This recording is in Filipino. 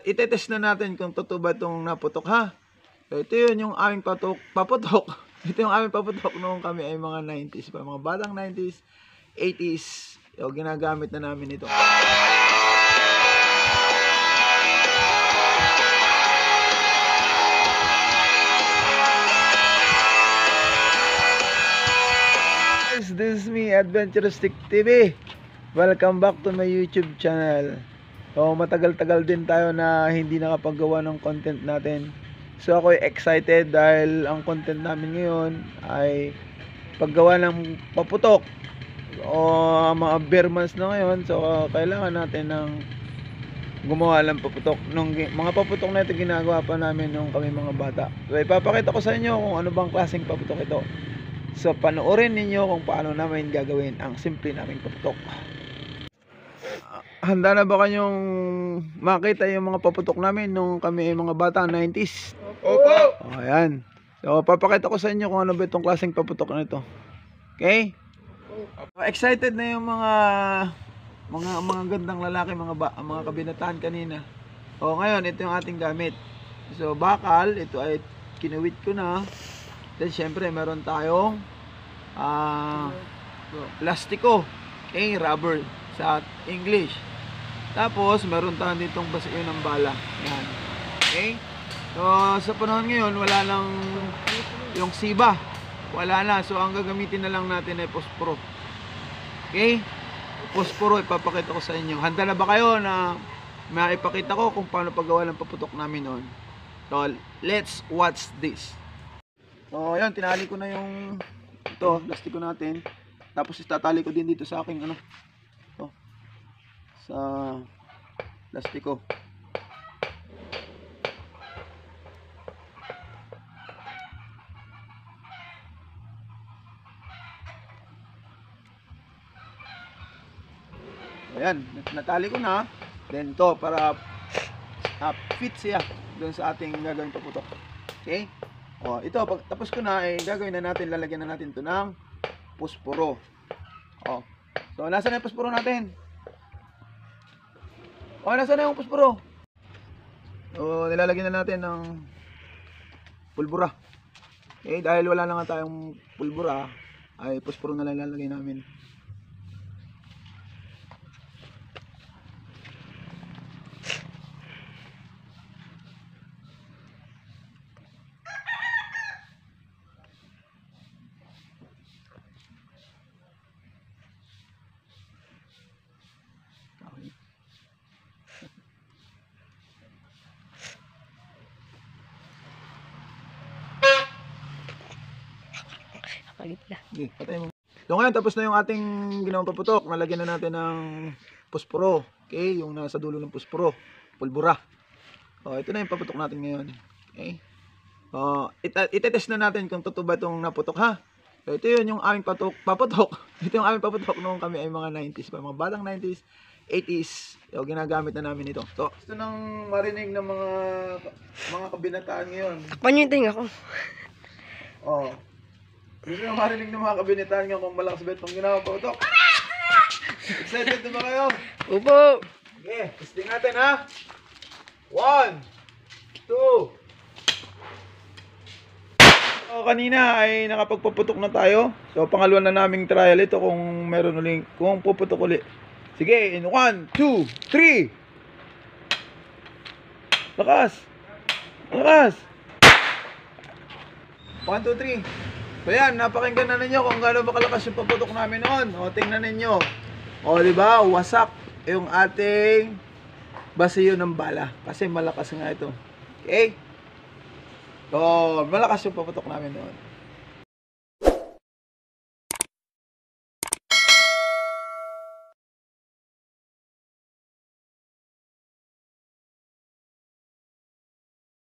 Itetest na natin kung totoo ba itong naputok, ha. So, ito yun yung aming paputok. Ito yung aming paputok noong kami ay mga 90s pa. Mga batang 90s, 80s. So, ginagamit na namin ito. This is me, Adventurous Stick TV. Welcome back to my YouTube channel. So, matagal-tagal din tayo na hindi nakapagawa ng content natin. So, ako excited dahil ang content namin ngayon ay paggawa ng paputok. O mga bare months na ngayon. So, kailangan natin ng gumawa ng paputok. Mga paputok na ito ginagawa pa namin nung kami mga bata. So, ipapakita ko sa inyo kung ano bang klaseng paputok ito. So, panoorin ninyo kung paano namin gagawin ang simple naming paputok. Handa na ba kayong makita yung mga paputok namin nung kami ay mga bata 90s? Opo! Ayan. So, papakita ko sa inyo kung ano ba itong klaseng paputok na ito. Okay? Excited na yung mga gandang lalaki, mga kabinataan kanina. O, ngayon, ito yung ating gamit. So, bakal, ito ay kinuwit ko na. Then, syempre, meron tayong plastiko. Okay, rubber sa English. Tapos, meron tayong ditong basiyo ng bala. Yan. Okay? So, sa panahon ngayon, wala lang yung siba. Wala na. So, ang gagamitin na lang natin ay posporo. Okay? Posporo, ipapakita ko sa inyo. Handa na ba kayo na maipakita ko kung paano paggawa ng paputok namin noon? So, let's watch this. So, ayan, tinali ko na yung plastiko natin. Tapos itatali ko din dito sa aking sa plastiko. Ayan, natali ko na. Then to para fit siya doon sa ating gagawin paputok. Okay? O, ito, pag tapos ko na, gagawin na natin, lalagyan na natin ito ng posporo. O, so, nasa na yung posporo natin? O, nasa na yung posporo? O, nilalagyan na natin ng pulbura. Okay, dahil wala na nga tayong pulbura, ay posporo na lang lalagay namin. Okay, patay mo. So ngayon, tapos na yung ating ginawang paputok. Nalagyan na natin ng posporo. Okay, yung nasa dulo ng posporo, pulbura. O, ito na yung paputok natin ngayon. Okay. Itetest na natin kung totoo ba itong naputok, ha. So, ito yun yung aming paputok. Ito yung aming paputok noong kami ay mga 90s pa. Mga batang 90s, 80s. So, ginagamit na namin ito. So, gusto nang marinig ng mga kabinataan ngayon. Panyuting ako. Oh. Gusto nang marinig ng mga kabinataan ngayon kung malakas ba itong ginawang paputok. Excited na ba kayo? Opo! Okay, testing natin, ha. 1, 2. So, kanina ay nakapagpaputok na tayo. So, pangalawa na naming trial ito kung meron uling, kung puputok uli. Sige, in 1, 2, 3. Lakas. Lakas. 1, 2, 3. So, yan, napakinggan na ninyo kung gaano ba kalakas yung paputok namin noon. O, tingnan ninyo. O, diba, wasak yung ating basiyo ng bala. Kasi malakas nga ito. Okay? So, malakas yung paputok namin noon.